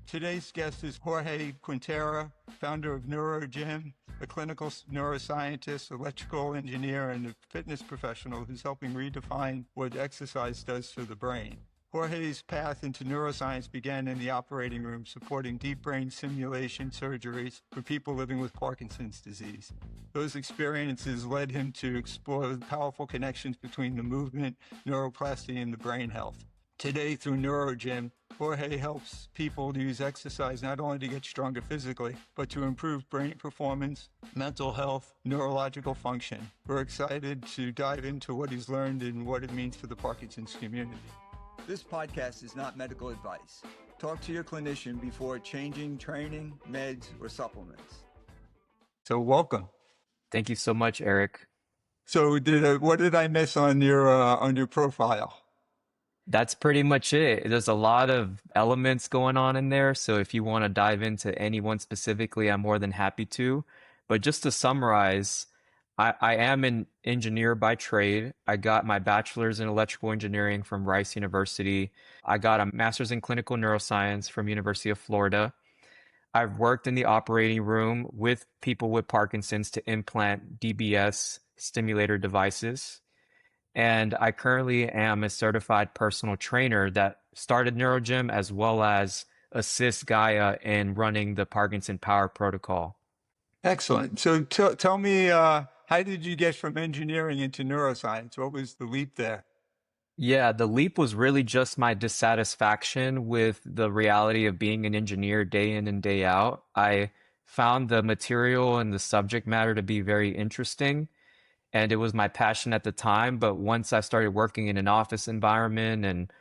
Today's guest is Jorge Quintero, founder of NeuroGym, a clinical neuroscientist, electrical engineer, and a fitness professional who's helping redefine what exercise does for the brain. Jorge's path into neuroscience began in the operating room, supporting deep brain stimulation surgeries for people living with Parkinson's disease. Those experiences led him to explore the powerful connections between the movement, neuroplasticity, and the brain health. Today, through NeuroGym, Jorge helps people to use exercise not only to get stronger physically, but to improve brain performance, mental health, neurological function. We're excited to dive into what he's learned and what it means for the Parkinson's community. This podcast is not medical advice. Talk to your clinician before changing training, meds, or supplements. So welcome. Thank you so much, Eric. So what did I miss on your profile? That's pretty much it. There's a lot of elements going on in there. So if you want to dive into anyone specifically, I'm more than happy to. But just to summarize, I am an engineer by trade. I got my bachelor's in electrical engineering from Rice University. I got a master's in clinical neuroscience from University of Florida. I've worked in the operating room with people with Parkinson's to implant DBS stimulator devices. And I currently am a certified personal trainer that started NeuroGym as well as assists Gaia in running the Parkinson Power Protocol. Excellent. So tell me, how did you get from engineering into neuroscience? What was the leap there? Yeah, the leap was really just my dissatisfaction with the reality of being an engineer day in and day out. I found the material and the subject matter to be very interesting, and it was my passion at the time. But once I started working in an office environment and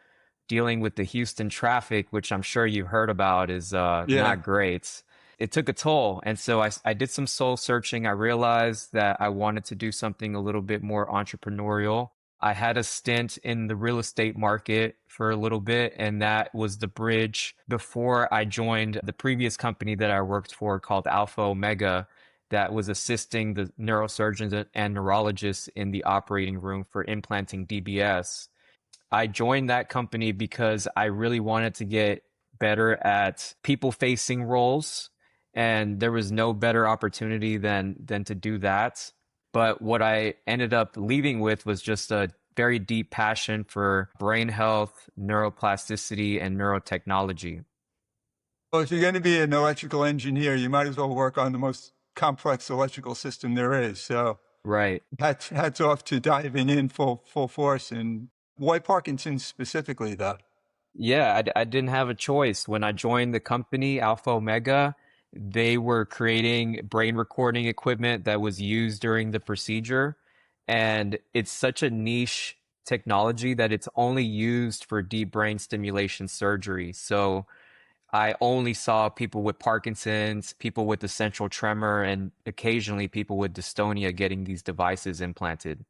dealing with the Houston traffic, which I'm sure you've heard about, is not great. It took a toll. And so I did some soul searching. I realized that I wanted to do something a little bit more entrepreneurial. I had a stint in the real estate market for a little bit, and that was the bridge before I joined the previous company that I worked for called Alpha Omega, that was assisting the neurosurgeons and neurologists in the operating room for implanting DBS. I joined that company because I really wanted to get better at people-facing roles, and there was no better opportunity than to do that. But what I ended up leaving with was just a very deep passion for brain health, neuroplasticity, and neurotechnology. Well, if you're going to be an electrical engineer, you might as well work on the most complex electrical system there is. So right. Hats off to diving in full force. And why Parkinson's specifically, though? Yeah, I didn't have a choice. When I joined the company, Alpha Omega, they were creating brain recording equipment that was used during the procedure. And it's such a niche technology that it's only used for deep brain stimulation surgery. So I only saw people with Parkinson's, people with essential tremor, and occasionally people with dystonia getting these devices implanted.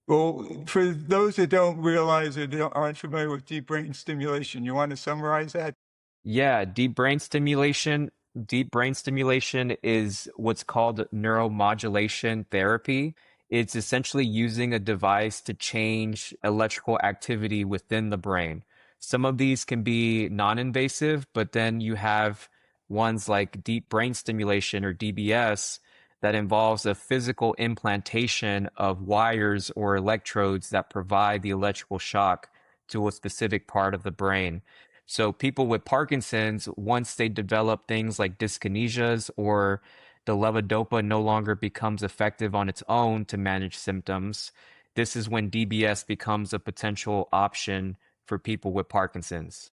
Well, for those that don't realize or aren't familiar with deep brain stimulation, you want to summarize that? Yeah, deep brain stimulation. Deep brain stimulation is what's called neuromodulation therapy. It's essentially using a device to change electrical activity within the brain. Some of these can be non-invasive, but then you have ones like deep brain stimulation or DBS that involves a physical implantation of wires or electrodes that provide the electrical shock to a specific part of the brain. So people with Parkinson's, once they develop things like dyskinesias or the levodopa no longer becomes effective on its own to manage symptoms, this is when DBS becomes a potential option for people with Parkinson's.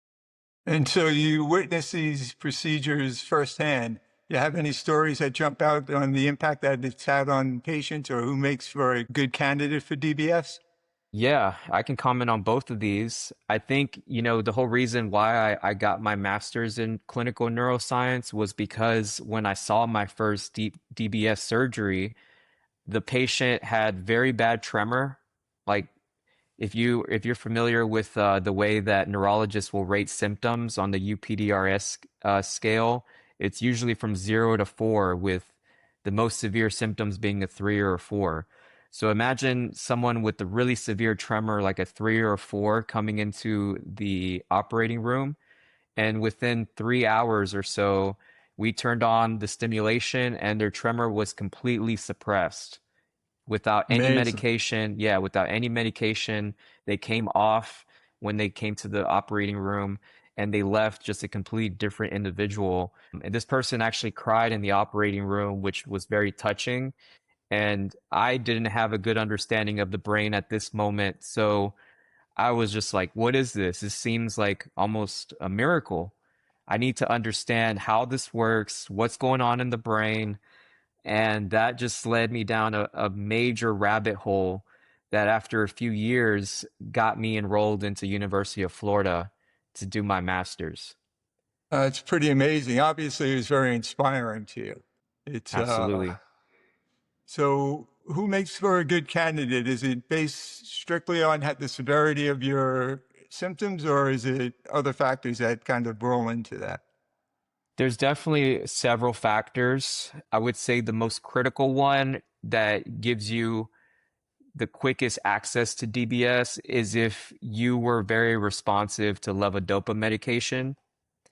And so you witness these procedures firsthand. You have any stories that jump out on the impact that it's had on patients or who makes for a good candidate for DBS? Yeah, I can comment on both of these. I think, the whole reason why I got my master's in clinical neuroscience was because when I saw my first DBS surgery, the patient had very bad tremor. Like if you're familiar with the way that neurologists will rate symptoms on the UPDRS scale, it's usually from 0 to 4, with the most severe symptoms being a 3 or a 4. So imagine someone with a really severe tremor, like a 3 or a 4, coming into the operating room. And within 3 hours or so, we turned on the stimulation and their tremor was completely suppressed without any Amazing. medication. Yeah, without any medication. They came off when they came to the operating room and they left just a complete different individual. And this person actually cried in the operating room, which was very touching. And I didn't have a good understanding of the brain at this moment. So I was just like, what is this? This seems like almost a miracle. I need to understand how this works, what's going on in the brain. And that just led me down a major rabbit hole that after a few years got me enrolled into University of Florida to do my master's. It's pretty amazing. Obviously, it was very inspiring to you. It's Absolutely. so. Who makes for a good candidate? Is it based strictly on the severity of your symptoms, or is it other factors that kind of roll into that? There's definitely several factors. I would say the most critical one that gives you the quickest access to DBS is if you were very responsive to levodopa medication.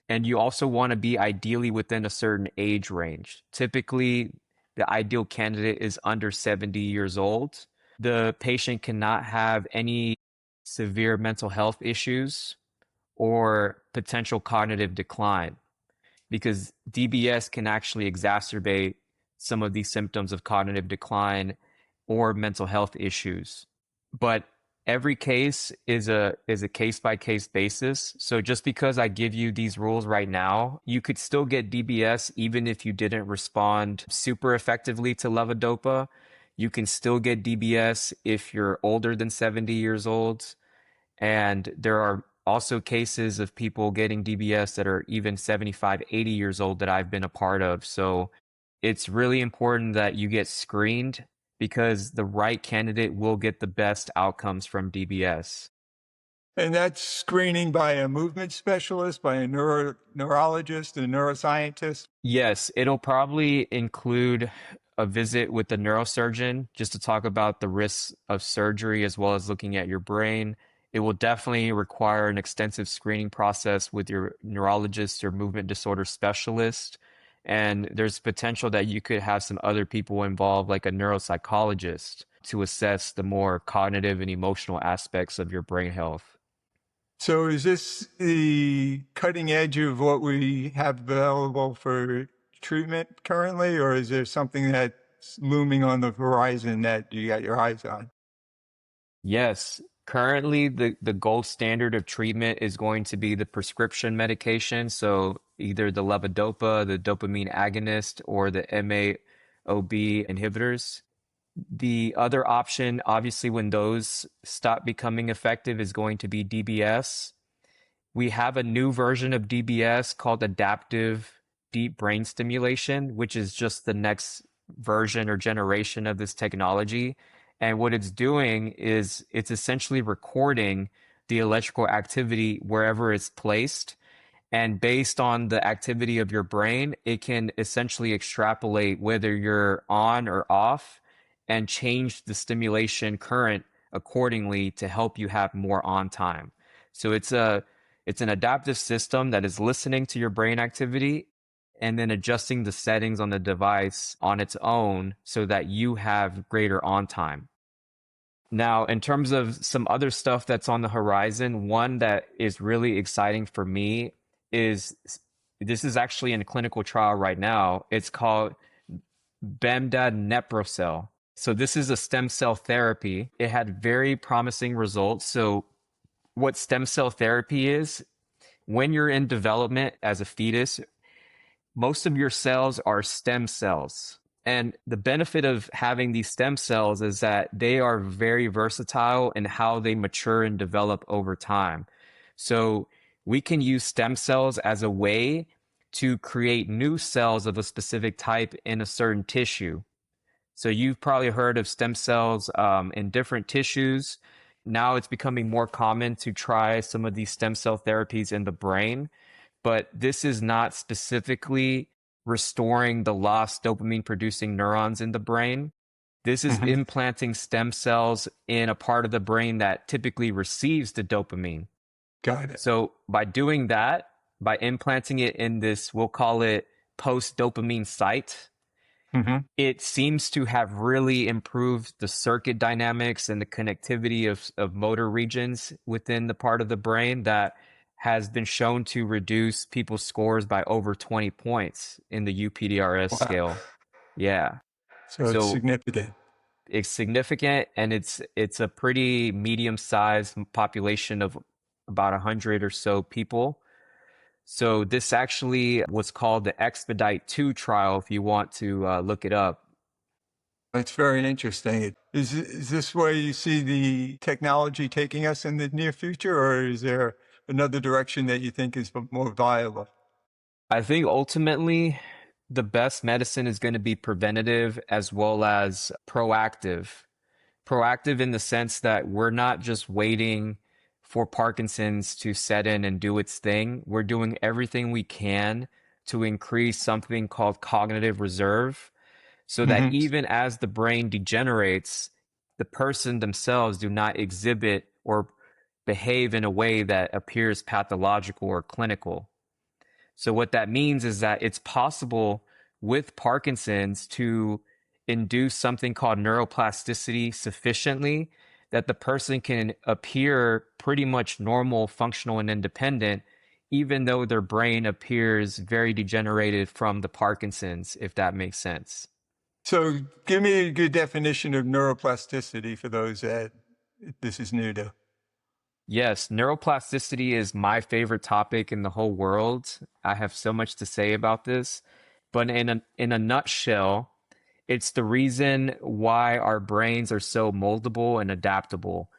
And you also want to be ideally within a certain age range. Typically, the ideal candidate is under 70 years old. The patient cannot have any severe mental health issues or potential cognitive decline because DBS can actually exacerbate some of these symptoms of cognitive decline or mental health issues. But every case is a case by case basis. So just because I give you these rules right now, you could still get DBS even if you didn't respond super effectively to levodopa. You can still get DBS if you're older than 70 years old. And there are also cases of people getting DBS that are even 75, 80 years old that I've been a part of. So it's really important that you get screened because the right candidate will get the best outcomes from DBS. And that's screening by a movement specialist, by a neurologist, a neuroscientist. Yes, it'll probably include a visit with the neurosurgeon just to talk about the risks of surgery as well as looking at your brain. It will definitely require an extensive screening process with your neurologist or movement disorder specialist. And there's potential that you could have some other people involved, like a neuropsychologist, to assess the more cognitive and emotional aspects of your brain health. So is this the cutting edge of what we have available for treatment currently, or is there something that's looming on the horizon that you got your eyes on? Yes, currently the gold standard of treatment is going to be the prescription medication. So either the levodopa, the dopamine agonist, or the MAOB inhibitors. The other option, obviously, when those stop becoming effective, is going to be DBS. We have a new version of DBS called adaptive deep brain stimulation, which is just the next version or generation of this technology. And what it's doing is it's essentially recording the electrical activity wherever it's placed. And based on the activity of your brain, it can essentially extrapolate whether you're on or off and change the stimulation current accordingly to help you have more on time. So it's an adaptive system that is listening to your brain activity and then adjusting the settings on the device on its own so that you have greater on time. Now, in terms of some other stuff that's on the horizon, one that is really exciting for me is this is actually in a clinical trial right now. It's called bemdaneprocel. So this is a stem cell therapy. It had very promising results. So what stem cell therapy is, when you're in development as a fetus, most of your cells are stem cells. And the benefit of having these stem cells is that they are very versatile in how they mature and develop over time. So we can use stem cells as a way to create new cells of a specific type in a certain tissue. So you've probably heard of stem cells in different tissues. Now it's becoming more common to try some of these stem cell therapies in the brain, but this is not specifically restoring the lost dopamine producing neurons in the brain. This is Mhm. implanting stem cells in a part of the brain that typically receives the dopamine. Got it. So by doing that, by implanting it in this, we'll call it post dopamine site. Hmm. It seems to have really improved the circuit dynamics and the connectivity of motor regions within the part of the brain that has been shown to reduce people's scores by over 20 points in the UPDRS Wow. scale. Yeah. So it's So significant. it's significant, and it's a pretty medium-sized population of about 100 or so people. So this actually was called the exPDite 2 trial, if you want to look it up. It's very interesting. Is this where you see the technology taking us in the near future, or is there another direction that you think is more viable? I think ultimately the best medicine is going to be preventative as well as proactive. Proactive in the sense that we're not just waiting for Parkinson's to set in and do its thing. We're doing everything we can to increase something called cognitive reserve, so that Hmm. even as the brain degenerates, the person themselves do not exhibit or behave in a way that appears pathological or clinical. So what that means is that it's possible with Parkinson's to induce something called neuroplasticity sufficiently that the person can appear pretty much normal, functional, and independent, even though their brain appears very degenerated from the Parkinson's, if that makes sense. So give me a good definition of neuroplasticity for those that this is new to. Yes, neuroplasticity is my favorite topic in the whole world. I have so much to say about this, but in a nutshell, it's the reason why our brains are so moldable and adaptable.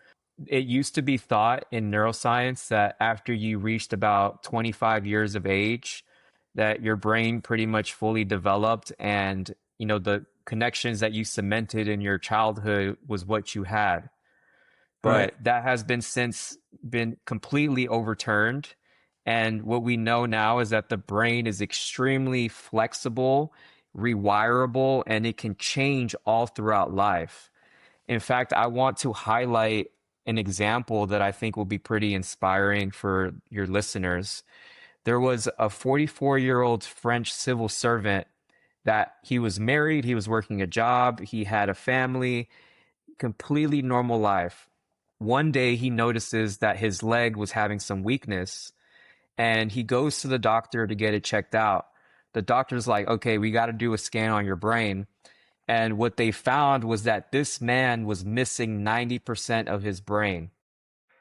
It used to be thought in neuroscience that after you reached about 25 years of age, that your brain pretty much fully developed, and the connections that you cemented in your childhood was what you had. Right. But that has been completely overturned. And what we know now is that the brain is extremely flexible, rewirable, and it can change all throughout life. In fact, I want to highlight an example that I think will be pretty inspiring for your listeners. There was a 44-year-old French civil servant that he was married, he was working a job, he had a family, completely normal life. One day he notices that his leg was having some weakness, and he goes to the doctor to get it checked out. The doctor's like, okay, we got to do a scan on your brain. And what they found was that this man was missing 90% of his brain.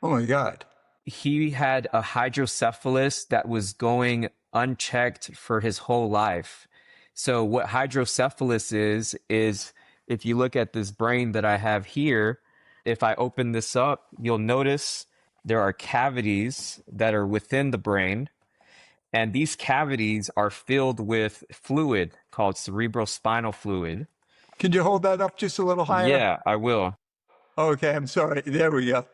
Oh my God. He had a hydrocephalus that was going unchecked for his whole life. So what hydrocephalus is if you look at this brain that I have here, if I open this up, you'll notice there are cavities that are within the brain, and these cavities are filled with fluid called cerebrospinal fluid. Can you hold that up just a little higher? Yeah, I will. Okay, I'm sorry. There we go.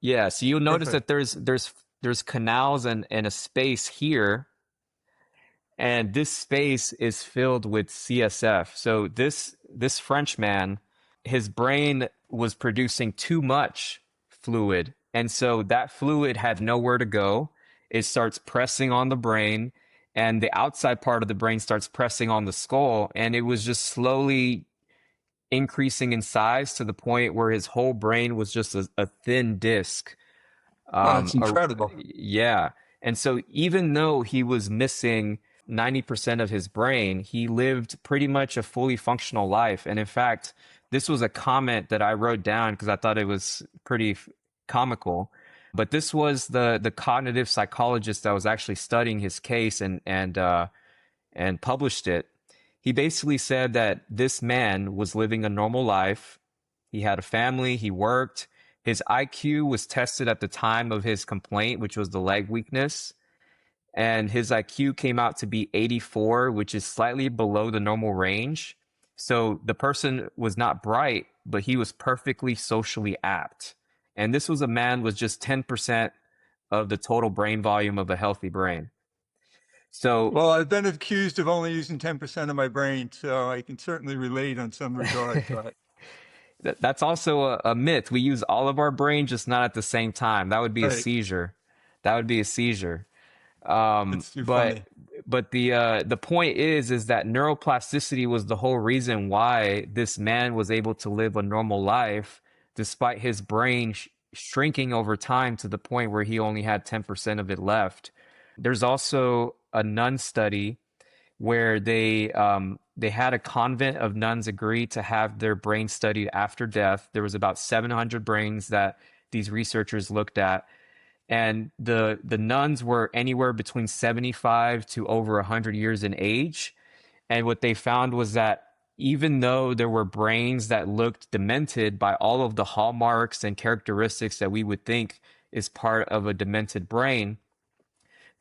Yeah, so you'll notice Perfect. that there's canals and a space here, and this space is filled with CSF. So this Frenchman, his brain was producing too much fluid, and so that fluid had nowhere to go. It starts pressing on the brain, and the outside part of the brain starts pressing on the skull, and it was just slowly increasing in size to the point where his whole brain was just a thin disc. Oh, it's A, incredible. yeah. And so even though he was missing 90% of his brain, he lived pretty much a fully functional life. And in fact, this was a comment that I wrote down because I thought it was pretty comical. But this was the cognitive psychologist that was actually studying his case and published it. He basically said that this man was living a normal life. He had a family, he worked. His IQ was tested at the time of his complaint, which was the leg weakness. And his IQ came out to be 84, which is slightly below the normal range. So the person was not bright, but he was perfectly socially apt. And this was a man with just 10% of the total brain volume of a healthy brain. So Well, I've been accused of only using 10% of my brain, so I can certainly relate on some regard, but that's also a myth. We use all of our brain, just not at the same time. That would be a right. seizure. That would be a seizure. That's too But funny. the point is that neuroplasticity was the whole reason why this man was able to live a normal life despite his brain shrinking over time to the point where he only had 10% of it left. There's also a nun study where they had a convent of nuns agree to have their brain studied after death. There was about 700 brains that these researchers looked at, and the nuns were anywhere between 75 to over 100 years in age. And what they found was that even though there were brains that looked demented by all of the hallmarks and characteristics that we would think is part of a demented brain,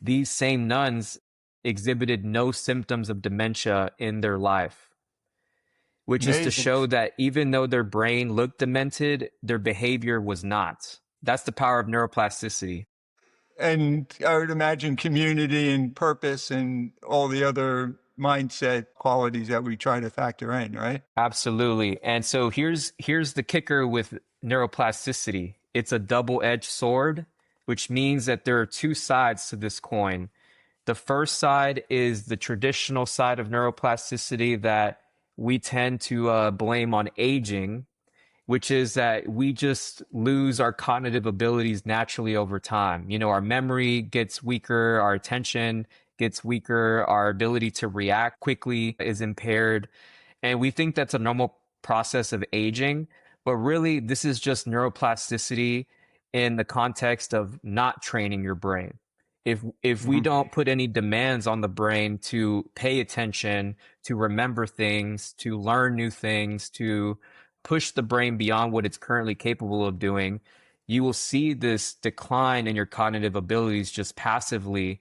these same nuns exhibited no symptoms of dementia in their life, which is to Amazing. show that even though their brain looked demented, their behavior was not. That's the power of neuroplasticity. And I would imagine community and purpose and all the other mindset qualities that we try to factor in, right? Absolutely. And so here's the kicker with neuroplasticity. It's a double-edged sword, which means that there are two sides to this coin. The first side is the traditional side of neuroplasticity that we tend to blame on aging, which is that we just lose our cognitive abilities naturally over time. You know, our memory gets weaker, our attention gets weaker, our ability to react quickly is impaired. And we think that's a normal process of aging, but really this is just neuroplasticity in the context of not training your brain. If we Mhm. don't put any demands on the brain to pay attention, to remember things, to learn new things, to push the brain beyond what it's currently capable of doing, you will see this decline in your cognitive abilities just passively,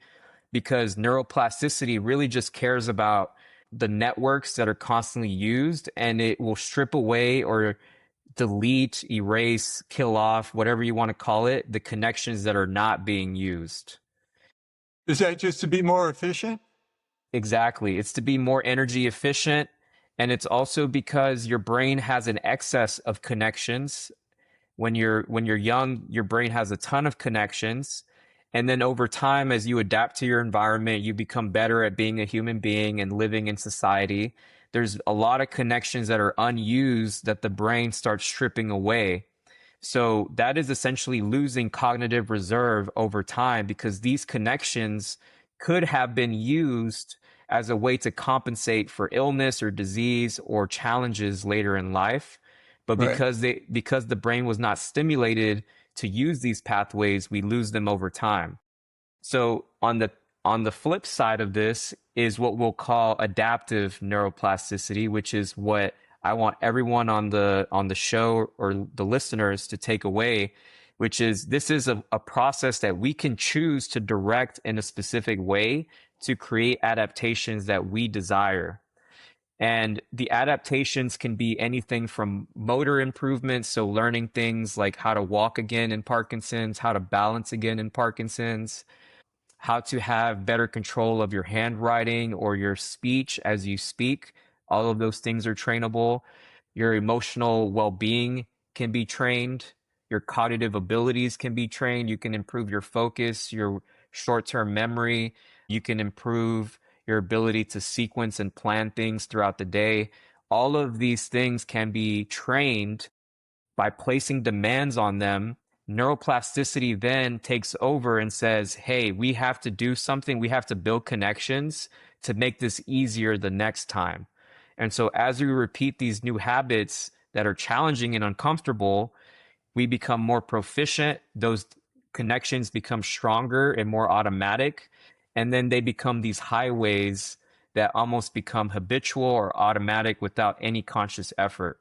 because neuroplasticity really just cares about the networks that are constantly used, and it will strip away or delete, erase, kill off, whatever you want to call it, the connections that are not being used. Is that just to be more efficient? Exactly. It's to be more energy efficient. And it's also because your brain has an excess of connections. When you're young, your brain has a ton of connections. And then over time, as you adapt to your environment, you become better at being a human being and living in society. There's a lot of connections that are unused that the brain starts stripping away. So that is essentially losing cognitive reserve over time, because these connections could have been used as a way to compensate for illness or disease or challenges later in life. But Right. because the brain was not stimulated to use these pathways, we lose them over time. So on the flip side of this is what we'll call adaptive neuroplasticity, which is what I want everyone on the show or the listeners to take away, which is this is a process that we can choose to direct in a specific way to create adaptations that we desire. And the adaptations can be anything from motor improvements, so learning things like how to walk again in Parkinson's, how to balance again in Parkinson's, how to have better control of your handwriting or your speech as you speak. All of those things are trainable. Your emotional well being can be trained. Your cognitive abilities can be trained. You can improve your focus, your short term memory. You can improve your ability to sequence and plan things throughout the day. All of these things can be trained by placing demands on them. Neuroplasticity then takes over and says, hey, we have to do something. We have to build connections to make this easier the next time. And so as we repeat these new habits that are challenging and uncomfortable, we become more proficient. Those connections become stronger and more automatic. And then they become these highways that almost become habitual or automatic without any conscious effort.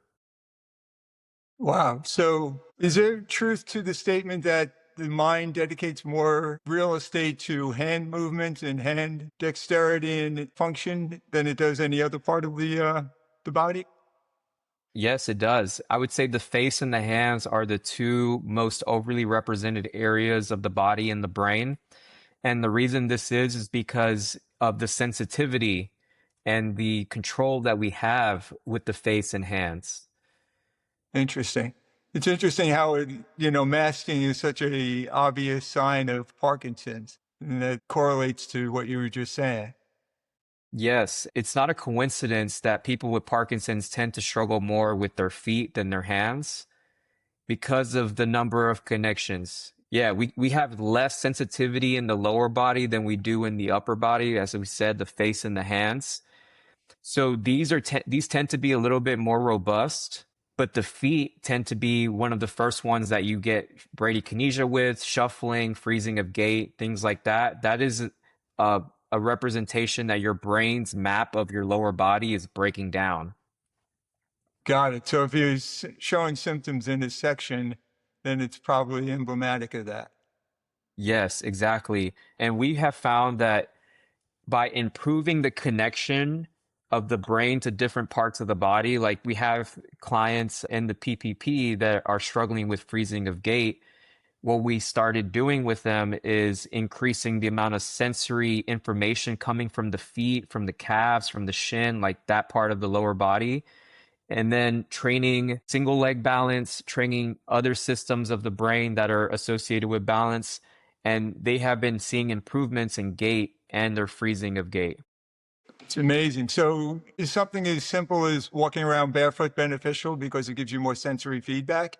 Wow. So is there truth to the statement that the mind dedicates more real estate to hand movements and hand dexterity and function than it does any other part of the body? Yes, it does. I would say the face and the hands are the two most overly represented areas of the body and the brain. And the reason this is because of the sensitivity and the control that we have with the face and hands. Interesting. It's interesting how masking is such a obvious sign of Parkinson's. And that correlates to what you were just saying. Yes, it's not a coincidence that people with Parkinson's tend to struggle more with their feet than their hands because of the number of connections. Yeah, we have less sensitivity in the lower body than we do in the upper body, as we said, the face and the hands. So these tend to be a little bit more robust, but the feet tend to be one of the first ones that you get bradykinesia with, shuffling, freezing of gait, things like that. That is a representation that your brain's map of your lower body is breaking down. Got it. So if he's showing symptoms in his section, then it's probably emblematic of that. Yes, exactly. And we have found that by improving the connection of the brain to different parts of the body, like we have clients in the PPP that are struggling with freezing of gait. What we started doing with them is increasing the amount of sensory information coming from the feet, from the calves, from the shin, like that part of the lower body. And then training single leg balance, training other systems of the brain that are associated with balance. And they have been seeing improvements in gait and their freezing of gait. It's amazing. So is something as simple as walking around barefoot beneficial because it gives you more sensory feedback?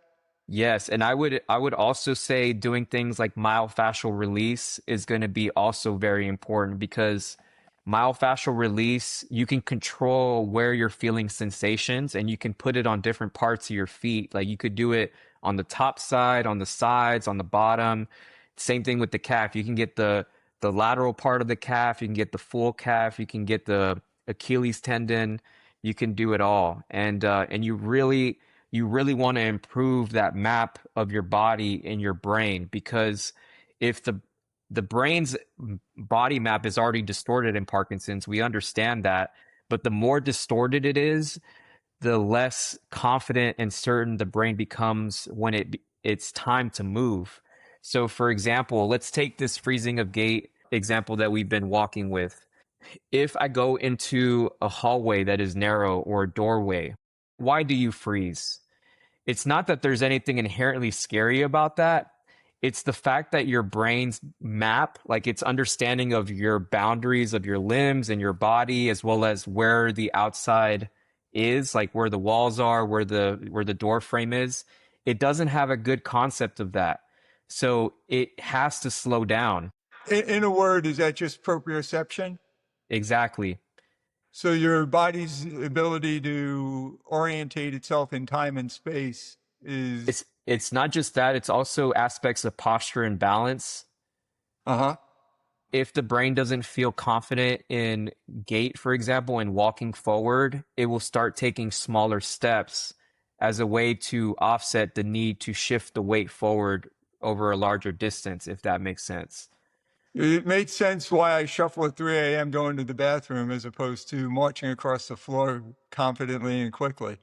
Yes, and I would also say doing things like myofascial release is going to be also very important because myofascial release, you can control where you're feeling sensations and you can put it on different parts of your feet. Like you could do it on the top side, on the sides, on the bottom. Same thing with the calf. You can get the lateral part of the calf, you can get the full calf, you can get the Achilles tendon, you can do it all. And you really want to improve that map of your body in your brain because if the brain's body map is already distorted in Parkinson's, we understand that, but the more distorted it is, the less confident and certain the brain becomes when it's time to move. So for example, let's take this freezing of gait example that we've been walking with. If I go into a hallway that is narrow or a doorway, why do you freeze? It's not that there's anything inherently scary about that. It's the fact that your brain's map, like its understanding of your boundaries of your limbs and your body, as well as where the outside is, like where the walls are, where the door frame is, it doesn't have a good concept of that. So it has to slow down. In a word, is that just proprioception? Exactly. So your body's ability to orientate itself in time and space is, It's not just that, it's also aspects of posture and balance. uh-huh. If the brain doesn't feel confident in gait, for example, and walking forward, it will start taking smaller steps as a way to offset the need to shift the weight forward over a larger distance, if that makes sense. It made sense why I shuffle at 3 a.m. going to the bathroom as opposed to marching across the floor confidently and quickly.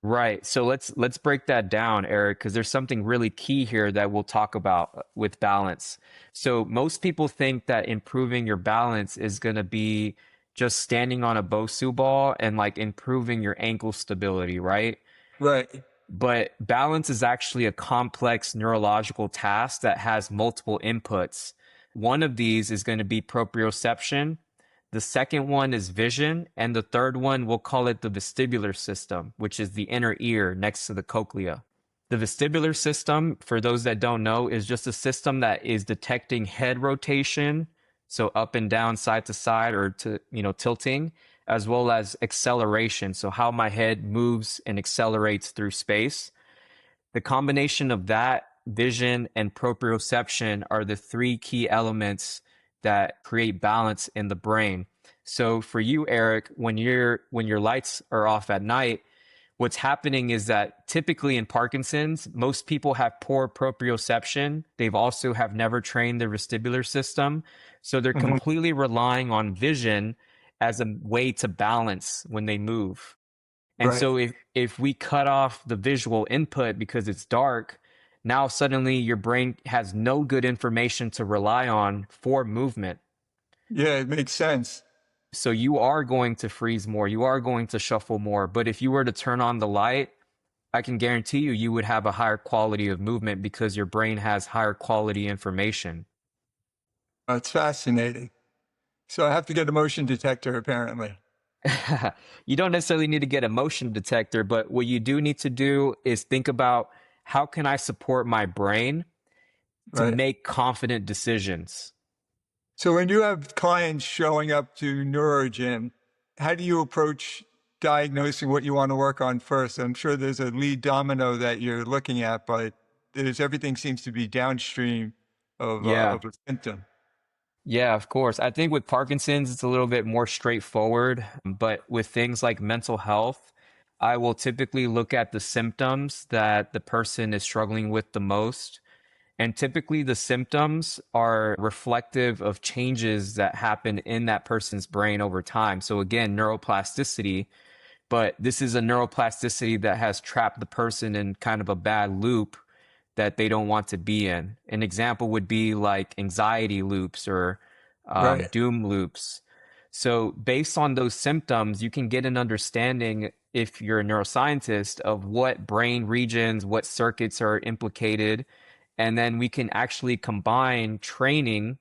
Right. So let's break that down, Eric, because there's something really key here that we'll talk about with balance. So most people think that improving your balance is going to be just standing on a Bosu ball and like improving your ankle stability, right? Right. But balance is actually a complex neurological task that has multiple inputs. One of these is going to be proprioception. The second one is vision. And the third one, we'll call it the vestibular system, which is the inner ear next to the cochlea. The vestibular system, for those that don't know, is just a system that is detecting head rotation, so up and down, side to side, or tilting, as well as acceleration, so how my head moves and accelerates through space. The combination of that vision and proprioception are the three key elements that create balance in the brain. So for you, Eric, when your lights are off at night, what's happening is that typically in Parkinson's, most people have poor proprioception. They've also have never trained their vestibular system. So they're Mhm. completely relying on vision as a way to balance when they move. And Right. so if we cut off the visual input because it's dark, now suddenly your brain has no good information to rely on for movement. Yeah, it makes sense. So you are going to freeze more, you are going to shuffle more. But if you were to turn on the light, I can guarantee you would have a higher quality of movement because your brain has higher quality information. It's fascinating. So I have to get a motion detector, apparently. You don't necessarily need to get a motion detector, but what you do need to do is think about how can I support my brain to Right. make confident decisions. So when you have clients showing up to NeuroGym, how do you approach diagnosing what you want to work on first? I'm sure there's a lead domino that you're looking at, but everything seems to be downstream Yeah. of a symptom. Yeah, of course. I think with Parkinson's, it's a little bit more straightforward, but with things like mental health, I will typically look at the symptoms that the person is struggling with the most. And typically, the symptoms are reflective of changes that happen in that person's brain over time. So, again, neuroplasticity, but this is a neuroplasticity that has trapped the person in kind of a bad loop that they don't want to be in. An example would be like anxiety loops or Right. doom loops. So, based on those symptoms, you can get an understanding, if you're a neuroscientist, of what brain regions, what circuits are implicated. And then we can actually combine training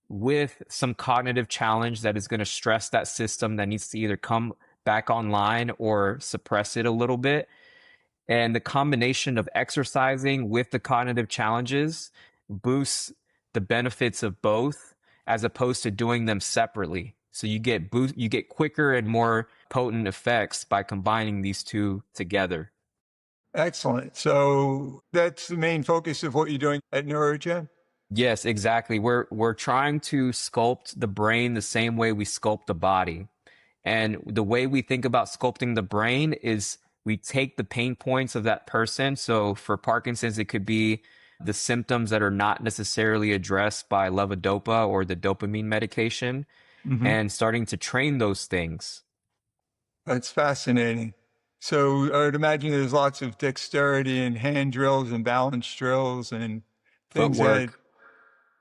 with some cognitive challenge that is going to stress that system that needs to either come back online or suppress it a little bit. And the combination of exercising with the cognitive challenges boosts the benefits of both as opposed to doing them separately. So you get quicker and more potent effects by combining these two together. Excellent. So that's the main focus of what you're doing at NeuroGym? Yes, exactly. We're trying to sculpt the brain the same way we sculpt the body. And the way we think about sculpting the brain is we take the pain points of that person. So for Parkinson's, it could be the symptoms that are not necessarily addressed by levodopa or the dopamine medication, Hmm. and starting to train those things. That's fascinating. So I would imagine there's lots of dexterity and hand drills and balance drills and things that Footwork.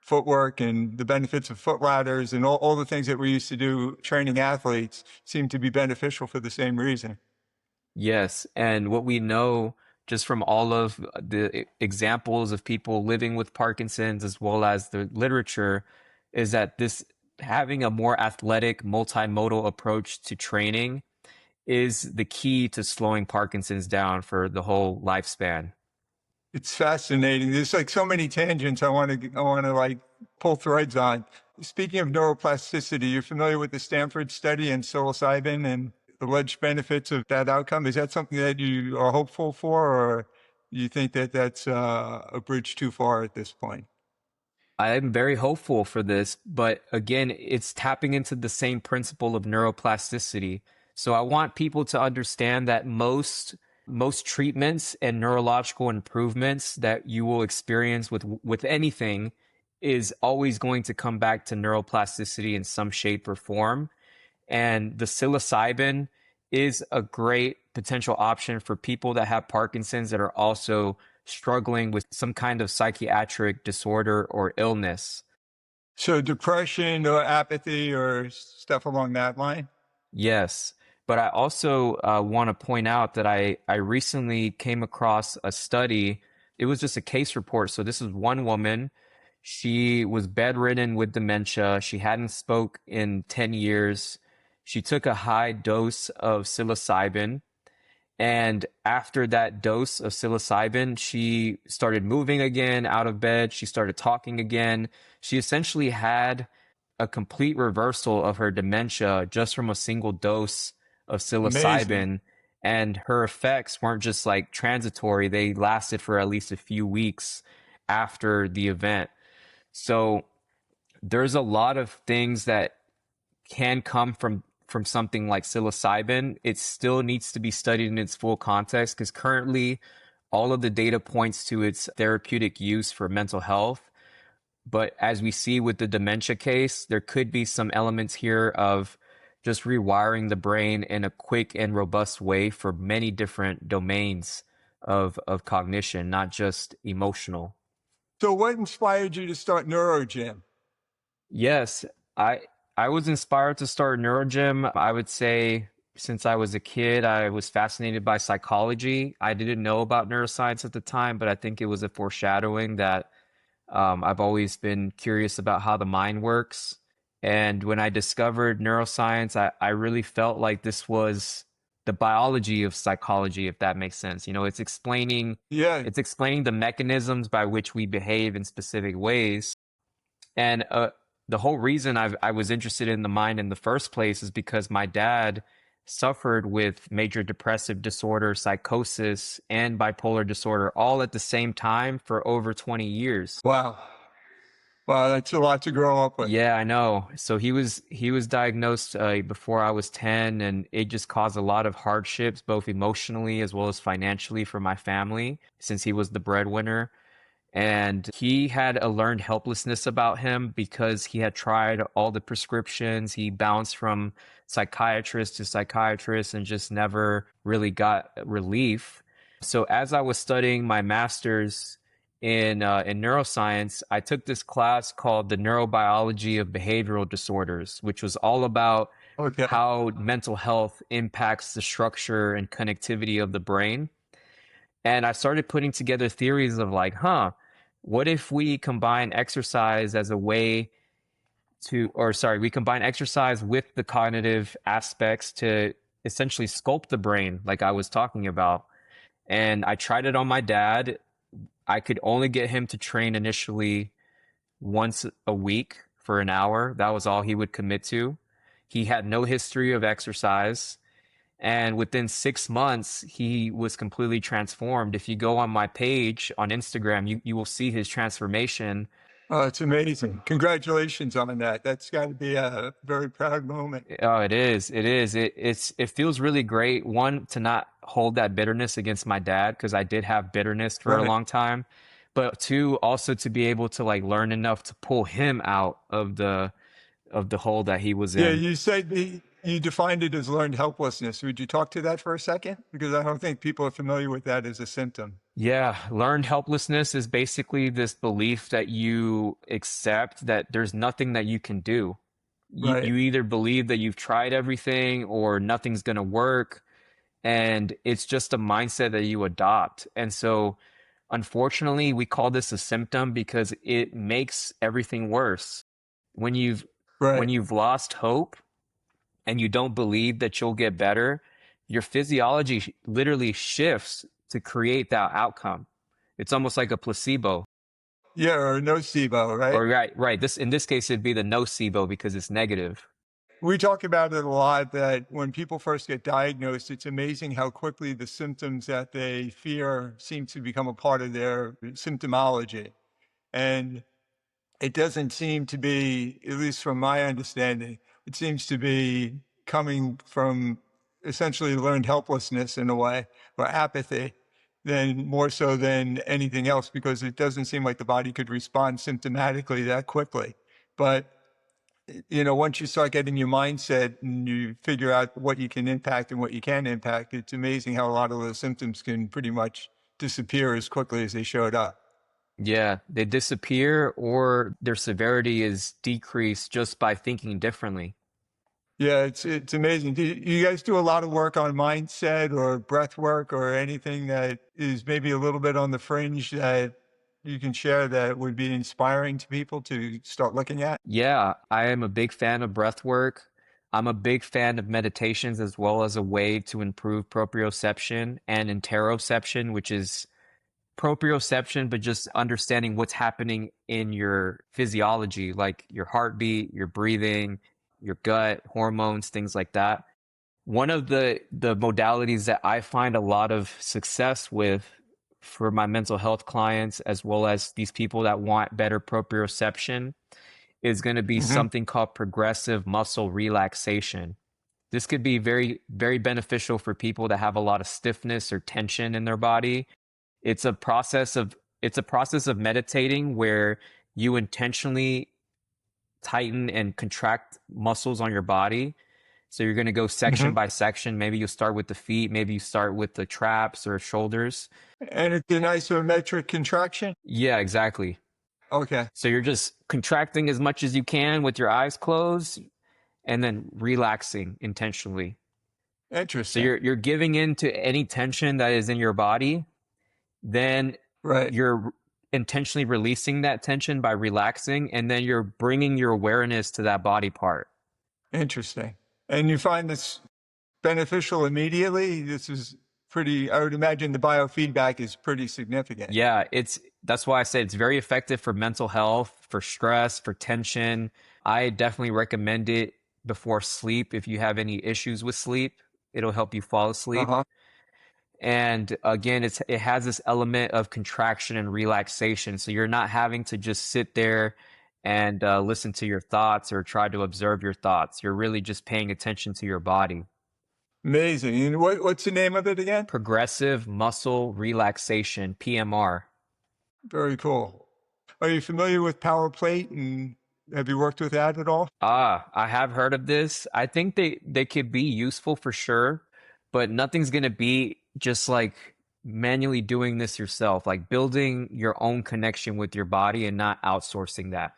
footwork and the benefits of foot ladders and all the things that we used to do training athletes seem to be beneficial for the same reason. Yes, and what we know just from all of the examples of people living with Parkinson's as well as the literature is that this having a more athletic, multimodal approach to training is the key to slowing Parkinson's down for the whole lifespan. It's fascinating. There's like so many tangents I want to like pull threads on. Speaking of neuroplasticity, you're familiar with the Stanford study and psilocybin and alleged benefits of that outcome. Is that something that you are hopeful for, or you think that that's a bridge too far at this point? I'm very hopeful for this, but again, it's tapping into the same principle of neuroplasticity. So I want people to understand that most treatments and neurological improvements that you will experience with anything is always going to come back to neuroplasticity in some shape or form. And the psilocybin is a great potential option for people that have Parkinson's that are also struggling with some kind of psychiatric disorder or illness. So depression or apathy or stuff along that line? Yes. But I also want to point out that I recently came across a study. It was just a case report. So this is one woman. She was bedridden with dementia. She hadn't spoke in 10 years. She took a high dose of psilocybin. And after that dose of psilocybin, she started moving again out of bed. She started talking again. She essentially had a complete reversal of her dementia just from a single dose of Amazing. psilocybin. And her effects weren't just like transitory, they lasted for at least a few weeks after the event. So there's a lot of things that can come from something like psilocybin. It still needs to be studied in its full context because currently all of the data points to its therapeutic use for mental health. But as we see with the dementia case, there could be some elements here of just rewiring the brain in a quick and robust way for many different domains of cognition, not just emotional. So what inspired you to start NeuroGym? Yes, I I was inspired to start NeuroGym. I would say since I was a kid, I was fascinated by psychology. I didn't know about neuroscience at the time, but I think it was a foreshadowing that I've always been curious about how the mind works. And when I discovered neuroscience, I really felt like this was the biology of psychology, if that makes sense. You know, Yeah. it's explaining the mechanisms by which we behave in specific ways. And the whole reason I was interested in the mind in the first place is because my dad suffered with major depressive disorder, psychosis, and bipolar disorder all at the same time for over 20 years. Wow. Wow, that's a lot to grow up with. Yeah, I know. So he was diagnosed before I was 10, and it just caused a lot of hardships, both emotionally as well as financially for my family, since he was the breadwinner. And he had a learned helplessness about him because he had tried all the prescriptions. He bounced from psychiatrist to psychiatrist and just never really got relief. So as I was studying my master's in neuroscience, I took this class called the Neurobiology of Behavioral Disorders, which was all about Okay. how mental health impacts the structure and connectivity of the brain. And I started putting together theories of like, what if we combine exercise as a way we combine exercise with the cognitive aspects to essentially sculpt the brain, like I was talking about. And I tried it on my dad. I could only get him to train initially once a week for an hour. That was all he would commit to. He had no history of exercise. And within 6 months, he was completely transformed. If you go on my page on Instagram, you will see his transformation. Oh, it's amazing. Congratulations on that. That's got to be a very proud moment. Oh, it is. It is. It feels really great. One, to not hold that bitterness against my dad, because I did have bitterness for a Right. long time. But two, also to be able to like learn enough to pull him out of the hole that he was Yeah, in. you said you defined it as learned helplessness. Would you talk to that for a second? Because I don't think people are familiar with that as a symptom. Yeah, learned helplessness is basically this belief that you accept that there's nothing that you can do. Right. You either believe that you've tried everything or nothing's going to work, and it's just a mindset that you adopt. And so, unfortunately, we call this a symptom because it makes everything worse. When you've when Right. you've lost hope and you don't believe that you'll get better, your physiology literally shifts to create that outcome. It's almost like a placebo. Yeah, or nocebo, right? Or right. This in this case it'd be the nocebo because it's negative. We talk about it a lot that when people first get diagnosed, it's amazing how quickly the symptoms that they fear seem to become a part of their symptomology. And it doesn't seem to be, at least from my understanding, it seems to be coming from essentially learned helplessness in a way, or apathy, than more so than anything else, because it doesn't seem like the body could respond symptomatically that quickly. But once you start getting your mindset and you figure out what you can impact and what you can impact, it's amazing how a lot of those symptoms can pretty much disappear as quickly as they showed up. Yeah, they disappear or their severity is decreased just by thinking differently. Yeah, it's amazing. Do you guys do a lot of work on mindset or breath work or anything that is maybe a little bit on the fringe that you can share that would be inspiring to people to start looking at? Yeah, I am a big fan of breath work. I'm a big fan of meditations as well as a way to improve proprioception and interoception, which is proprioception, but just understanding what's happening in your physiology, like your heartbeat, your breathing, your gut, hormones, things like that. One of the modalities that I find a lot of success with for my mental health clients, as well as these people that want better proprioception, is going to be Hmm. something called progressive muscle relaxation. This could be very, very beneficial for people that have a lot of stiffness or tension in their body. It's a process of meditating where you intentionally tighten and contract muscles on your body. So you're going to go section Hmm. by section. Maybe you start with the feet, maybe you start with the traps or shoulders. And it's an isometric contraction. Yeah, exactly. Okay, So you're just contracting as much as you can with your eyes closed and then relaxing intentionally. So interesting. you're giving in to any tension that is in your body, then Right. you're intentionally releasing that tension by relaxing, and then you're bringing your awareness to that body part. Interesting. And you find this beneficial immediately? This is pretty, I would imagine the biofeedback is pretty significant. Yeah, that's why I say it's very effective for mental health, for stress, for tension. I definitely recommend it before sleep if you have any issues with sleep. It'll help you fall asleep. Uh-huh. And again, it has this element of contraction and relaxation. So you're not having to just sit there and listen to your thoughts or try to observe your thoughts. You're really just paying attention to your body. Amazing. And what's the name of it again? Progressive muscle relaxation, PMR. Very cool. Are you familiar with Power Plate, and have you worked with that at all? I have heard of this. I think they could be useful for sure, but nothing's going to be just like manually doing this yourself, like building your own connection with your body and not outsourcing that.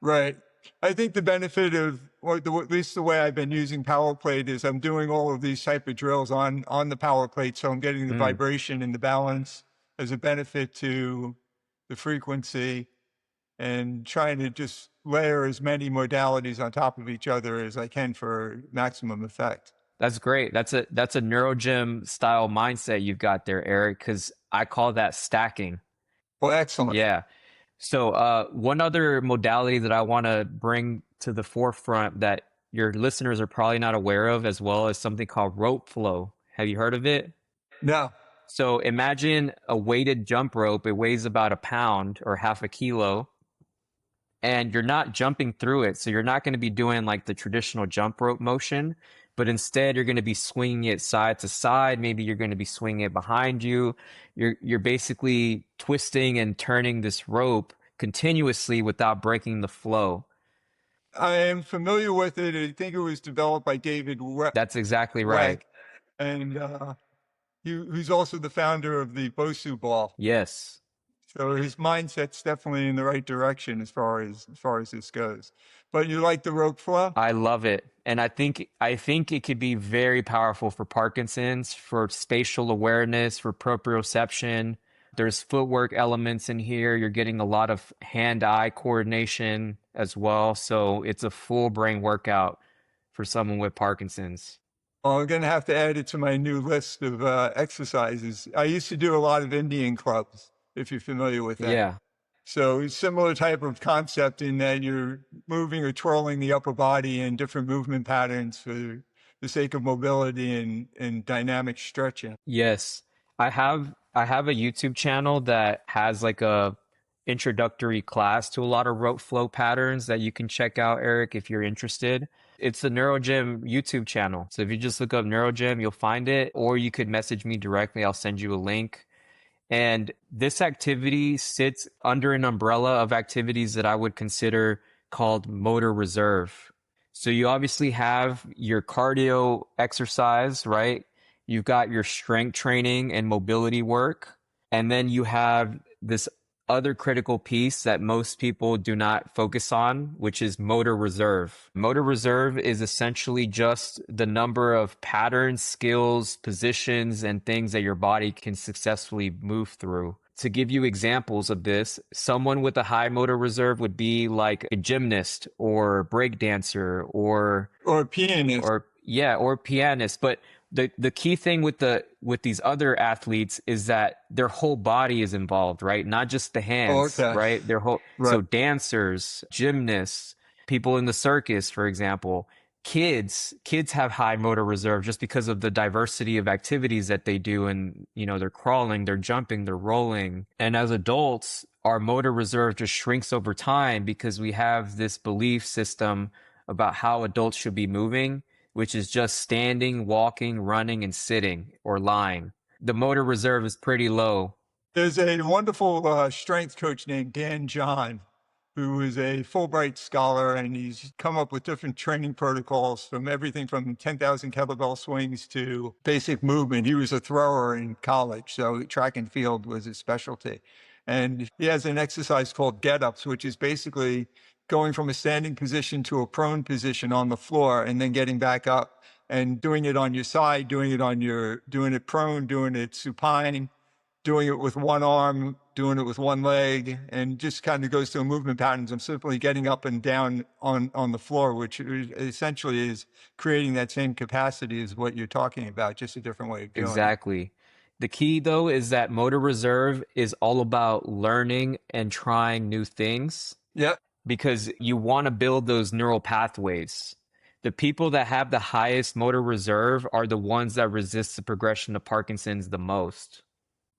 Right. I think the benefit of, or at least the way I've been using Power Plate, is I'm doing all of these type of drills on the Power Plate, so I'm getting the vibration and the balance as a benefit to the frequency, and trying to just layer as many modalities on top of each other as I can for maximum effect. That's great. That's a NeuroGym style mindset you've got there, Eric, because I call that stacking. Well, excellent. Yeah. So one other modality that I want to bring to the forefront that your listeners are probably not aware of as well is something called rope flow. Have you heard of it? No. So imagine a weighted jump rope. It weighs about a pound or half a kilo, and you're not jumping through it. So you're not going to be doing like the traditional jump rope motion, but instead you're going to be swinging it side to side. Maybe you're going to be swinging it behind you. You're basically twisting and turning this rope continuously without breaking the flow. I am familiar with it. I think it was developed by David That's exactly right. and who's also the founder of the Bosu ball. Yes. So his mindset's definitely in the right direction as far as this goes. But you like the rope flow? I love it. And I think it could be very powerful for Parkinson's, for spatial awareness, for proprioception. There's footwork elements in here. You're getting a lot of hand-eye coordination as well. So it's a full brain workout for someone with Parkinson's. Well, I'm going to have to add it to my new list of exercises. I used to do a lot of Indian clubs, if you're familiar with that. Yeah. So similar type of concept in that you're moving or twirling the upper body in different movement patterns for the sake of mobility and dynamic stretching. Yes. I have a YouTube channel that has like a introductory class to a lot of rope flow patterns that you can check out, Eric, if you're interested. It's the NeuroGym YouTube channel. So if you just look up NeuroGym, you'll find it, or you could message me directly. I'll send you a link. And this activity sits under an umbrella of activities that I would consider called motor reserve. So you obviously have your cardio exercise, right? You've got your strength training and mobility work. And then you have this other critical piece that most people do not focus on, which is motor reserve. Motor reserve is essentially just the number of patterns, skills, positions, and things that your body can successfully move through. To give you examples of this, someone with a high motor reserve would be like a gymnast or breakdancer or a pianist. Or pianist. But the key thing with these other athletes is that their whole body is involved, right? Not just the hands, right? Their whole So dancers, gymnasts, people in the circus, for example, kids have high motor reserve just because of the diversity of activities that they do, and they're crawling, they're jumping, they're rolling. And as adults, our motor reserve just shrinks over time because we have this belief system about how adults should be moving, which is just standing, walking, running, and sitting or lying. The motor reserve is pretty low. There's a wonderful strength coach named Dan John, who is a Fulbright scholar, and he's come up with different training protocols from everything from 10,000 kettlebell swings to basic movement. He was a thrower in college, so track and field was his specialty. And he has an exercise called get-ups, which is basically going from a standing position to a prone position on the floor and then getting back up and doing it on your side, doing it prone, doing it supine, doing it with one arm, doing it with one leg, and just kind of goes through movement patterns. I'm simply getting up and down on the floor, which essentially is creating that same capacity as what you're talking about, just a different way of doing it. Exactly. The key, though, is that motor reserve is all about learning and trying new things Yep. because you want to build those neural pathways. The people that have the highest motor reserve are the ones that resist the progression of Parkinson's the most.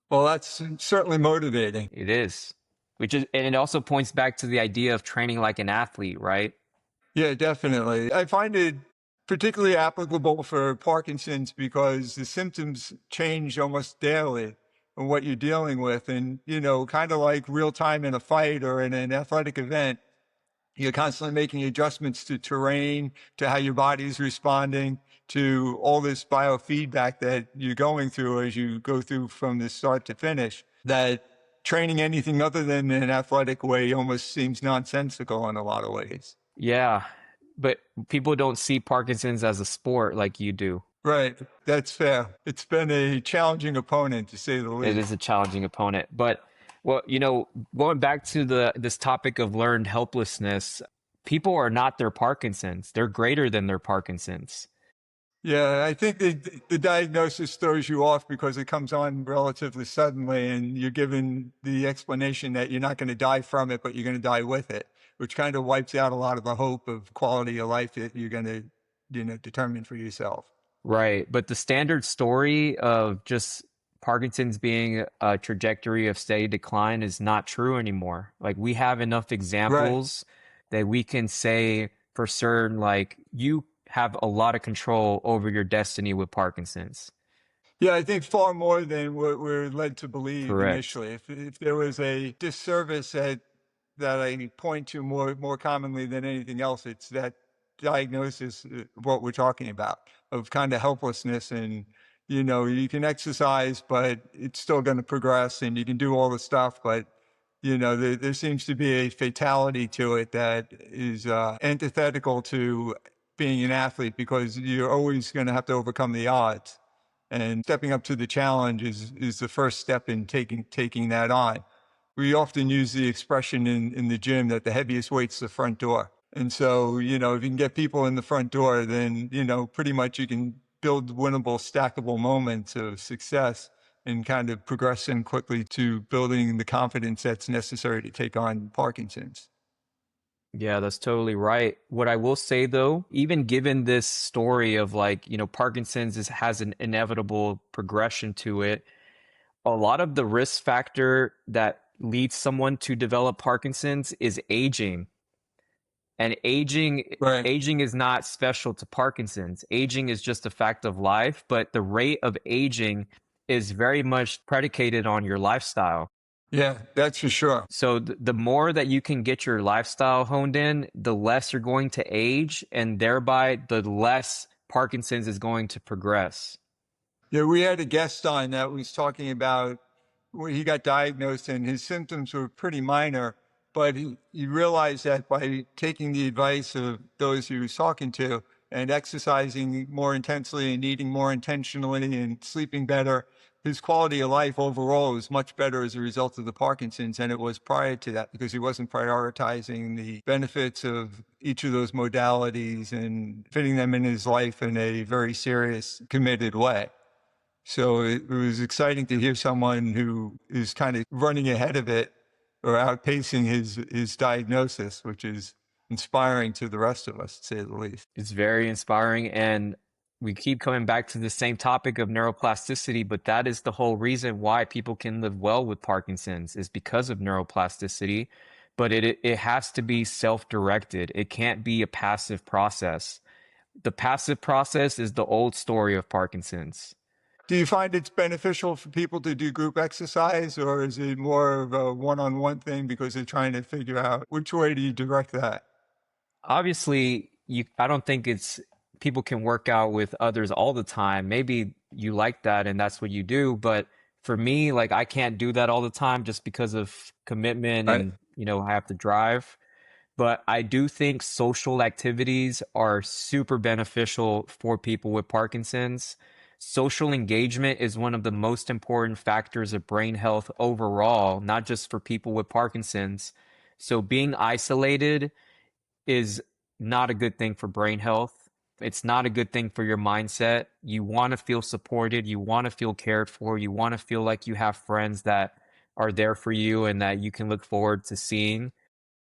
Well, that's certainly motivating. It is. Which is, and it also points back to the idea of training like an athlete, right? Yeah, definitely. I find it particularly applicable for Parkinson's because the symptoms change almost daily on what you're dealing with. And, kind of like real time in a fight or in an athletic event, you're constantly making adjustments to terrain, to how your body's responding, to all this biofeedback that you're going through as you go through from the start to finish. That training anything other than an athletic way almost seems nonsensical in a lot of ways. Yeah. But people don't see Parkinson's as a sport like you do. Right. That's fair. It's been a challenging opponent, to say the It is least. a challenging opponent. But well, going back to this topic of learned helplessness, people are not their Parkinson's. They're greater than their Parkinson's. Yeah, I think the diagnosis throws you off because it comes on relatively suddenly, and you're given the explanation that you're not going to die from it, but you're going to die with it, which kind of wipes out a lot of the hope of quality of life that you're going to, determine for yourself. Right. But the standard story of just Parkinson's being a trajectory of steady decline is not true anymore. Like we have enough Right. examples that we can say for certain, like you have a lot of control over your destiny with Parkinson's. Yeah, I think far more than what we're led to believe Correct. initially. If there was a disservice that I point to more commonly than anything else, it's that diagnosis, what we're talking about, of kind of helplessness. And, you can exercise, but it's still going to progress, and you can do all the stuff, but there seems to be a fatality to it that is antithetical to being an athlete, because you're always going to have to overcome the odds. And stepping up to the challenge is the first step in taking that on. We often use the expression in the gym that the heaviest weight's the front door. And so, if you can get people in the front door, then, pretty much you can build winnable, stackable moments of success and kind of progressing quickly to building the confidence that's necessary to take on Parkinson's. Yeah, that's totally right. What I will say though, even given this story of like, Parkinson's has an inevitable progression to it, a lot of the risk factor that leads someone to develop Parkinson's is aging. And Right. aging is not special to Parkinson's. Aging is just a fact of life, but the rate of aging is very much predicated on your lifestyle. Yeah, that's for sure. So the more that you can get your lifestyle honed in, the less you're going to age, and thereby the less Parkinson's is going to progress. Yeah, we had a guest on that was talking about when he got diagnosed, and his symptoms were pretty minor, but he realized that by taking the advice of those he was talking to and exercising more intensely and eating more intentionally and sleeping better, his quality of life overall was much better as a result of the Parkinson's than it was prior to that, because he wasn't prioritizing the benefits of each of those modalities and fitting them in his life in a very serious, committed way. So it was exciting to hear someone who is kind of running ahead of it or outpacing his diagnosis, which is inspiring to the rest of us, to say the least. It's very inspiring. And we keep coming back to the same topic of neuroplasticity, but that is the whole reason why people can live well with Parkinson's is because of neuroplasticity. But it has to be self-directed. It can't be a passive process. The passive process is the old story of Parkinson's. Do you find it's beneficial for people to do group exercise, or is it more of a one-on-one thing because they're trying to figure out which way do you direct that? Obviously, I don't think it's people can work out with others all the time. Maybe you like that and that's what you do, but for me, like I can't do that all the time just because of commitment Right. and, I have to drive. But I do think social activities are super beneficial for people with Parkinson's. Social engagement is one of the most important factors of brain health overall, not just for people with Parkinson's. So being isolated is not a good thing for brain health. It's not a good thing for your mindset. You want to feel supported. You want to feel cared for. You want to feel like you have friends that are there for you and that you can look forward to seeing.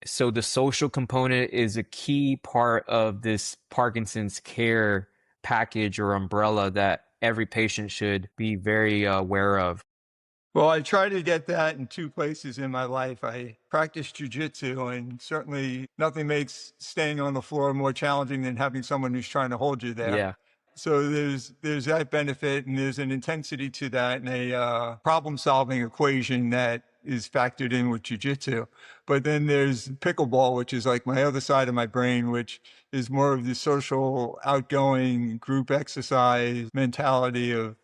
So the social component is a key part of this Parkinson's care package or umbrella that every patient should be very aware of. Well, I try to get that in two places in my life. I practice Jiu-jitsu, and certainly nothing makes staying on the floor more challenging than having someone who's trying to hold you there. Yeah. So there's that benefit, and there's an intensity to that, and a problem-solving equation that is factored in with Jiu-jitsu. But then there's pickleball, which is like my other side of my brain, which is more of the social, outgoing group exercise mentality of,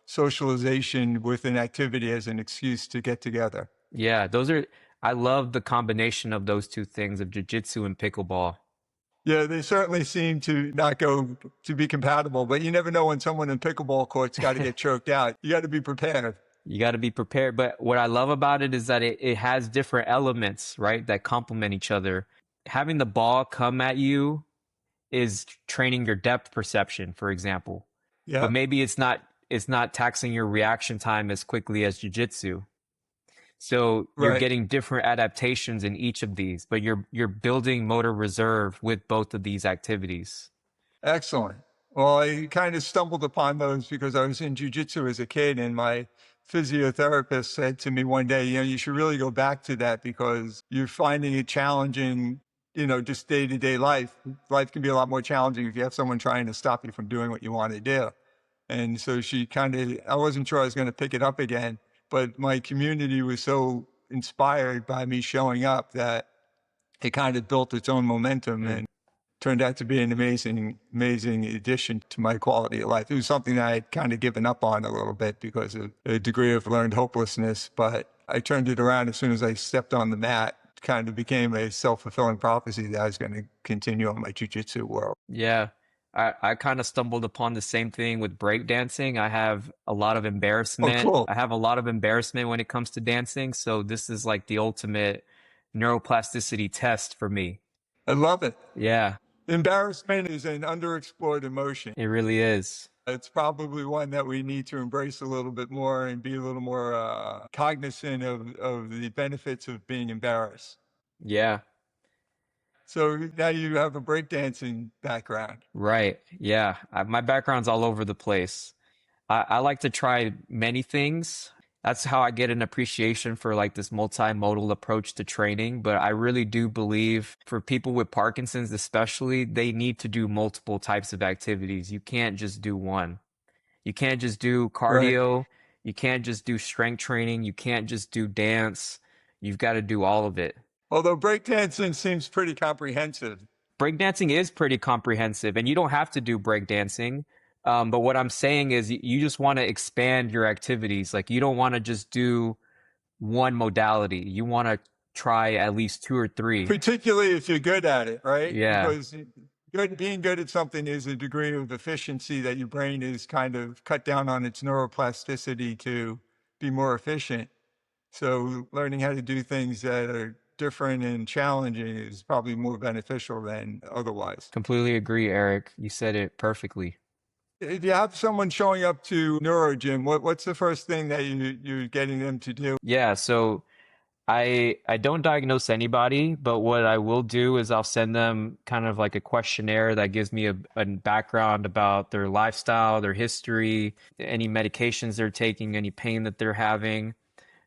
socialization with an activity as an excuse to get together. Yeah, I love the combination of those two things of jiu-jitsu and pickleball. Yeah, they certainly seem to not go to be compatible, but you never know when someone in pickleball court's got to get choked out. You got to be prepared. You got to be prepared. But what I love about it is that it has different elements, right, that complement each other. Having the ball come at you is training your depth perception, for example. But Yeah, maybe it's not taxing your reaction time as quickly as jiu-jitsu. So you're right. getting different adaptations in each of these, but you're building motor reserve with both of these activities. Excellent. Well, I kind of stumbled upon those because I was in jujitsu as a kid, and my physiotherapist said to me one day, you should really go back to that because you're finding it challenging, just day to day life. Life can be a lot more challenging if you have someone trying to stop you from doing what you want to do. And so I wasn't sure I was going to pick it up again, but my community was so inspired by me showing up that it kind of built its own momentum Mm. and turned out to be an amazing, amazing addition to my quality of life. It was something that I'd kind of given up on a little bit because of a degree of learned hopelessness, but I turned it around as soon as I stepped on the mat. Kind of became a self-fulfilling prophecy that I was going to continue on my jiu-jitsu world. Yeah. I kind of stumbled upon the same thing with breakdancing. I have a lot of Oh, embarrassment. cool. I have a lot of embarrassment when it comes to dancing. So this is like the ultimate neuroplasticity test for me. I love it. Yeah, Embarrassment is an underexplored emotion. it really is. It's probably one that we need to embrace a little bit more and be a little more cognizant of the benefits of being embarrassed. Yeah, So now you have a breakdancing background. right. Yeah. My background's all over the place. I like to try many things. That's how I get an appreciation for like this multimodal approach to training. But I really do believe for people with Parkinson's, especially, they need to do multiple types of activities. You can't just do one. You can't just do Right. cardio. You can't just do strength training. You can't just do dance. You've got to do all of it. Although breakdancing seems pretty comprehensive. Breakdancing is pretty comprehensive, and you don't have to do breakdancing. But what I'm saying is, you just want to expand your activities. Like, you don't want to just do one modality. You want to try at least two or three. Particularly if you're good at it, right? Yeah, Because being good at something is a degree of efficiency that your brain is kind of cut down on its neuroplasticity to be more efficient. So learning how to do things that are different and challenging is probably more beneficial than otherwise. completely agree, Eric. You said it perfectly. If you have someone showing up to NeuroGym, what's the first thing that you're getting them to do? Yeah, so I don't diagnose anybody, but what I will do is I'll send them kind of like a questionnaire that gives me a background about their lifestyle, their history, any medications they're taking, any pain that they're having.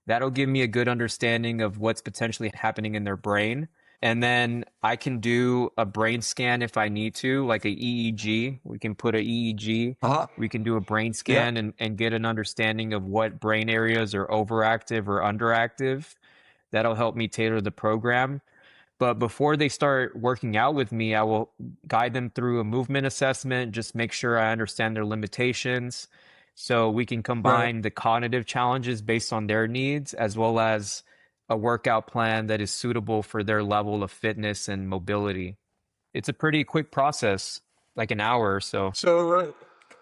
That'll give me a good understanding of what's potentially happening in their brain. And then I can do a brain scan if I need to, like a EEG. We can put a EEG. Uh-huh. We can do a brain Yeah. scan and get an understanding of what brain areas are overactive or underactive. That'll help me tailor the program. But before they start working out with me, I will guide them through a movement assessment, just make sure I understand their limitations so we can Right. combine the cognitive challenges based on their needs as well as a workout plan that is suitable for their level of fitness and mobility. It's a pretty quick process, like an hour or so. So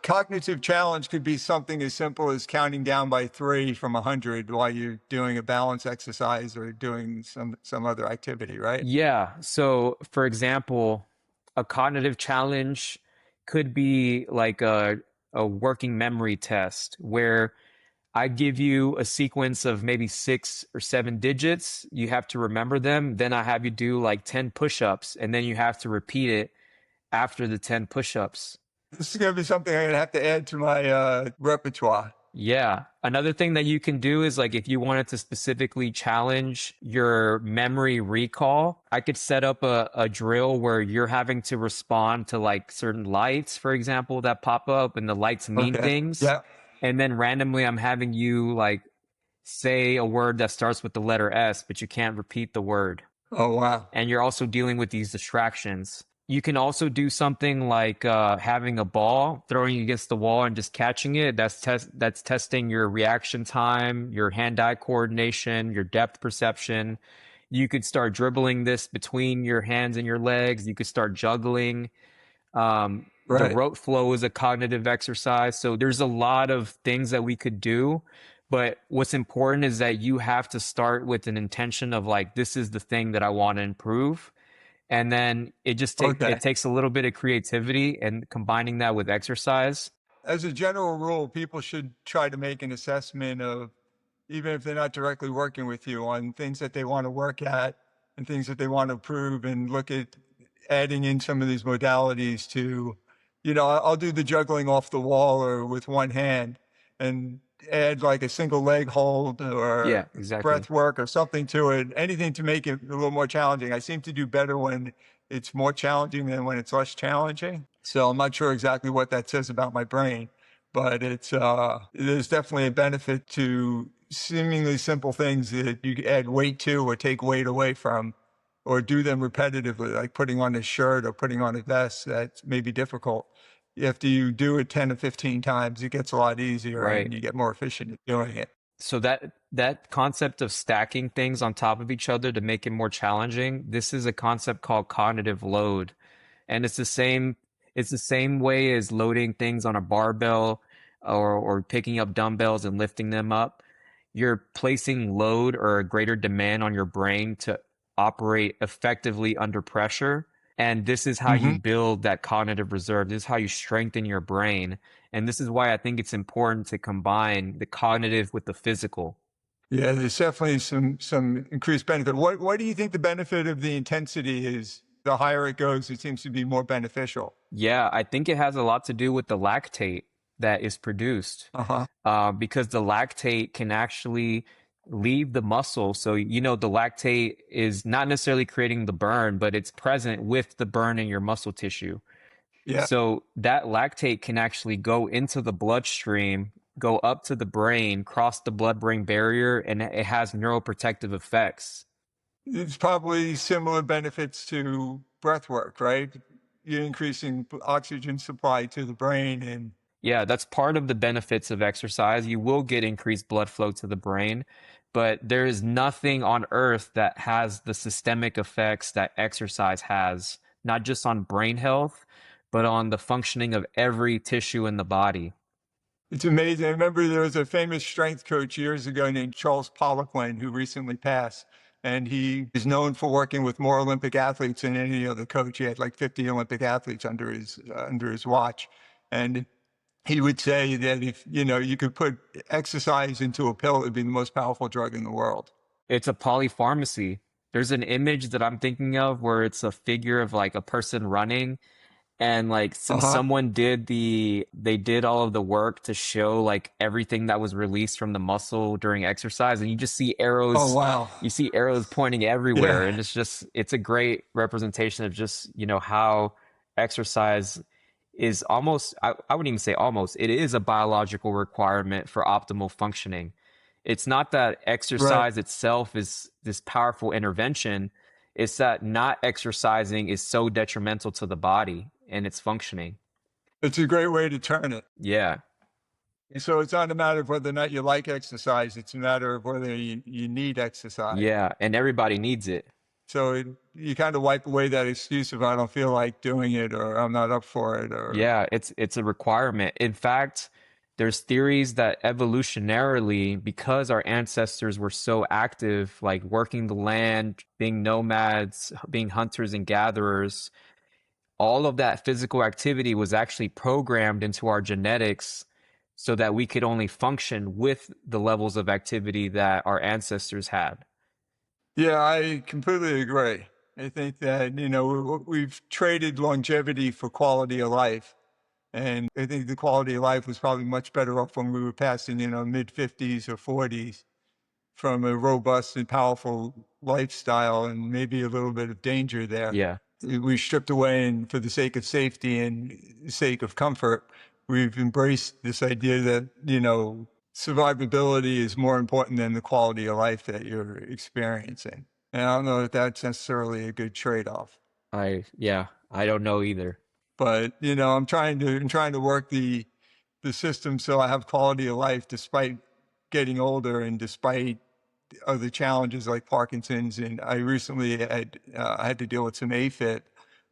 cognitive challenge could be something as simple as counting down by 3 from 100 while you're doing a balance exercise or doing some other activity, right? Yeah. So, for example, a cognitive challenge could be like a working memory test where I give you a sequence of maybe 6 or 7 digits. You have to remember them. Then I have you do like 10 push-ups, and then you have to repeat it after the 10 push-ups. This is going to be something I'm going to have to add to my repertoire. Yeah. Another thing that you can do is like if you wanted to specifically challenge your memory recall, I could set up a drill where you're having to respond to like certain lights, for example, that pop up and the lights mean Okay. things. Yeah. And then randomly I'm having you like say a word that starts with the letter S, but you can't repeat the word. Oh, wow. And you're also dealing with these distractions. You can also do something like having a ball, throwing it against the wall and just catching it. That's testing your reaction time, your hand-eye coordination, your depth perception. You could start dribbling this between your hands and your legs. You could start juggling. The Right. rote flow is a cognitive exercise. So there's a lot of things that we could do. But what's important is that you have to start with an intention of like, this is the thing that I want to improve. And then it Okay. takes a little bit of creativity and combining that with exercise. As a general rule, people should try to make an assessment of, even if they're not directly working with you, on things that they want to work at and things that they want to improve, and look at adding in some of these modalities to, I'll do the juggling off the wall or with one hand and add like a single leg hold Yeah, or exactly. breath work or something to it, anything to make it a little more challenging. I seem to do better when it's more challenging than when it's less challenging. So I'm not sure exactly what that says about my brain, but there's definitely a benefit to seemingly simple things that you add weight to or take weight away from, or do them repetitively, like putting on a shirt or putting on a vest that may be difficult. After you do it 10 or 15 times, it gets a lot easier Right. and you get more efficient at doing it. So that concept of stacking things on top of each other to make it more challenging, this is a concept called cognitive load. And it's the same way as loading things on a barbell or picking up dumbbells and lifting them up. You're placing load or a greater demand on your brain to operate effectively under pressure. And this is how you Hmm. build that cognitive reserve. This is how you strengthen your brain. And this is why I think it's important to combine the cognitive with the physical. Yeah, there's definitely some increased benefit. What do you think the benefit of the intensity is? The higher it goes, it seems to be more beneficial. Yeah, I think it has a lot to do with the lactate that is produced, Uh-huh. because the lactate can actually leave the muscle. So, the lactate is not necessarily creating the burn, but it's present with the burn in your muscle tissue. Yeah. So that lactate can actually go into the bloodstream, go up to the brain, cross the blood-brain barrier, and it has neuroprotective effects. It's probably similar benefits to breath work, right? You're increasing oxygen supply to the brain and Yeah, that's part of the benefits of exercise. You will get increased blood flow to the brain, but there is nothing on earth that has the systemic effects that exercise has, not just on brain health, but on the functioning of every tissue in the body. it's amazing. I remember there was a famous strength coach years ago named Charles Poliquin who recently passed. And he is known for working with more Olympic athletes than any other coach. He had like 50 Olympic athletes under his watch. And he would say that if, you could put exercise into a pill, it would be the most powerful drug in the world. It's a polypharmacy. There's an image that I'm thinking of where it's a figure of like a person running and like Uh-huh. they did all of the work to show like everything that was released from the muscle during exercise, and Oh, wow. you see arrows pointing everywhere, Yeah. and it's a great representation of just how exercise is almost, I wouldn't even say almost, it is a biological requirement for optimal functioning. It's not that Right. exercise itself is this powerful intervention. It's that not exercising is so detrimental to the body and its functioning. It's a great way to turn it. Yeah. So it's not a matter of whether or not you like exercise. It's a matter of whether you need exercise. Yeah. And everybody needs it. So you kind of wipe away that excuse if I don't feel like doing it or I'm not up for it or Yeah, it's a requirement. In fact, there's theories that evolutionarily, because our ancestors were so active, like working the land, being nomads, being hunters and gatherers, all of that physical activity was actually programmed into our genetics so that we could only function with the levels of activity that our ancestors had. Yeah, I completely agree. I think that, we've traded longevity for quality of life. And I think the quality of life was probably much better off when we were passing, mid 50s or 40s from a robust and powerful lifestyle and maybe a little bit of danger there. Yeah. We stripped away, and for the sake of safety and sake of comfort, we've embraced this idea that, survivability is more important than the quality of life that you're experiencing. And I don't know if that's necessarily a good trade-off. Yeah, I don't know either. But, I'm trying to work the system so I have quality of life despite getting older and despite other challenges like Parkinson's. And I recently I had to deal with some AFib,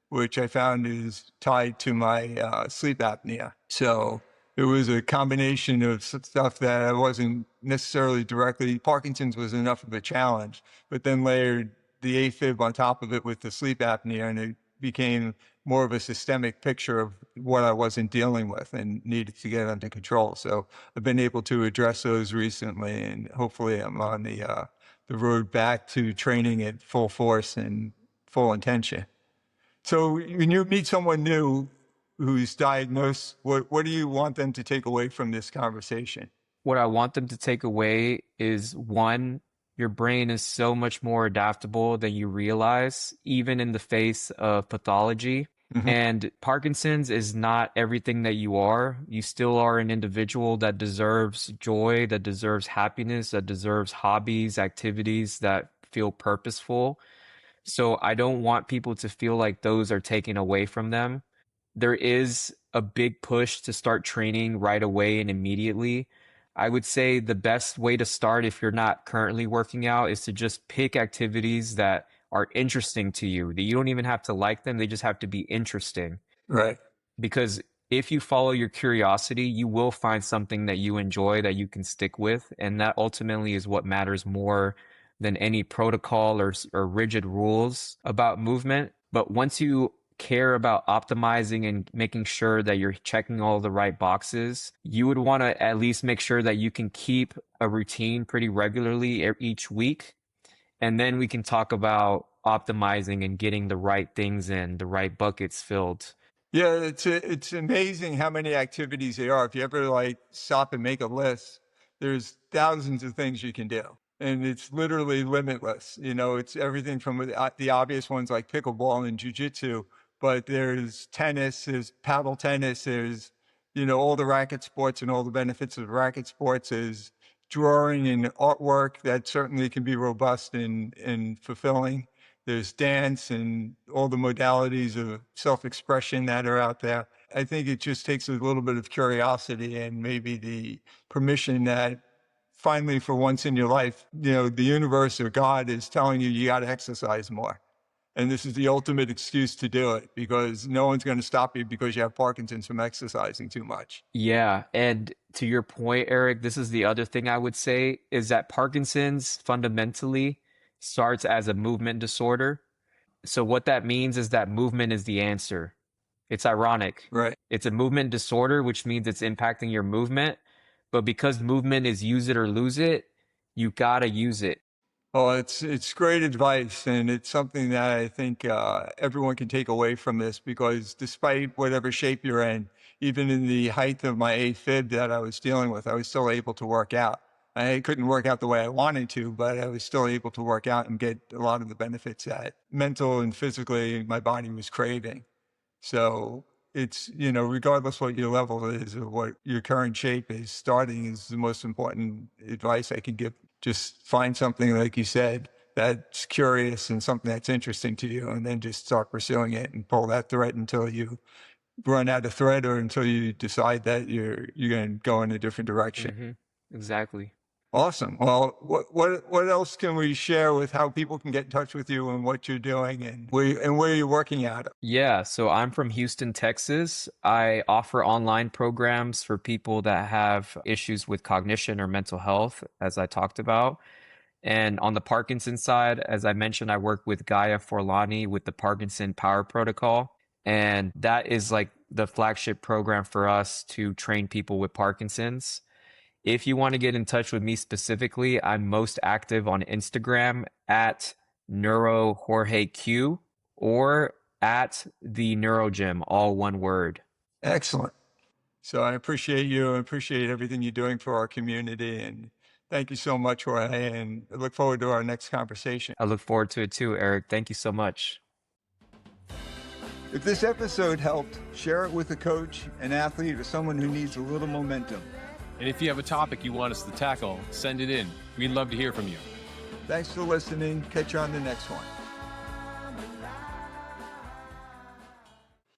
which I found is tied to my sleep apnea. So it was a combination of stuff that I wasn't necessarily directly. Parkinson's was enough of a challenge, but then layered the AFib on top of it with the sleep apnea, and it became more of a systemic picture of what I wasn't dealing with and needed to get under control. So I've been able to address those recently, and hopefully I'm on the road back to training at full force and full intention. So when you meet someone new who's diagnosed, what do you want them to take away from this conversation? What I want them to take away is one, your brain is so much more adaptable than you realize, even in the face of pathology. Mhm. And Parkinson's is not everything that you are. You still are an individual that deserves joy, that deserves happiness, that deserves hobbies, activities that feel purposeful. So I don't want people to feel like those are taken away from them. There is a big push to start training right away and immediately. I would say the best way to start if you're not currently working out is to just pick activities that are interesting to you, that you don't even have to like them, they just have to be interesting. Right. Because if you follow your curiosity, you will find something that you enjoy that you can stick with. And that ultimately is what matters more than any protocol or rigid rules about movement. But once you care about optimizing and making sure that you're checking all the right boxes, you would want to at least make sure that you can keep a routine pretty regularly each week. And then we can talk about optimizing and getting the right things in, the right buckets filled. Yeah, it's amazing how many activities there are. If you ever like stop and make a list, there's thousands of things you can do, and it's literally limitless. It's everything from the obvious ones like pickleball and jiu-jitsu, but there's tennis, there's paddle tennis, there's all the racket sports and all the benefits of racket sports. Is drawing and artwork that certainly can be robust and fulfilling. There's dance and all the modalities of self-expression that are out there. I think it just takes a little bit of curiosity and maybe the permission that finally, for once in your life, the universe or God is telling you you got to exercise more. And this is the ultimate excuse to do it because no one's going to stop you because you have Parkinson's from exercising too much. Yeah, and to your point, Eric, this is the other thing I would say is that Parkinson's fundamentally starts as a movement disorder. So what that means is that movement is the answer. It's ironic. Right. It's a movement disorder, which means it's impacting your movement, but because movement is use it or lose it, you gotta use it. Well, it's great advice, and it's something that I think everyone can take away from this because despite whatever shape you're in, even in the height of my AFib that I was dealing with, I was still able to work out. I couldn't work out the way I wanted to, but I was still able to work out and get a lot of the benefits that mental and physically my body was craving. So it's, regardless what your level is or what your current shape is, starting is the most important advice I can give. Just find something, like you said, that's curious and something that's interesting to you, and then just start pursuing it and pull that thread until you run out of thread or until you decide that you're going to go in a different direction. Hmm. Exactly. Awesome. Well, what else can we share with how people can get in touch with you and what you're doing and where you're working at? Yeah, so I'm from Houston, Texas. I offer online programs for people that have issues with cognition or mental health, as I talked about. And on the Parkinson side, as I mentioned, I work with Gaia Forlani with the Parkinson Power Protocol. And that is like the flagship program for us to train people with Parkinson's. If you want to get in touch with me specifically, I'm most active on Instagram at NeuroJorgeQ or at the NeuroGym, all one word. Excellent. So I appreciate you. I appreciate everything you're doing for our community. And thank you so much, Jorge. And I look forward to our next conversation. I look forward to it too, Eric. Thank you so much. If this episode helped, share it with a coach, an athlete, or someone who needs a little momentum. And if you have a topic you want us to tackle, send it in. We'd love to hear from you. Thanks for listening. Catch you on the next one.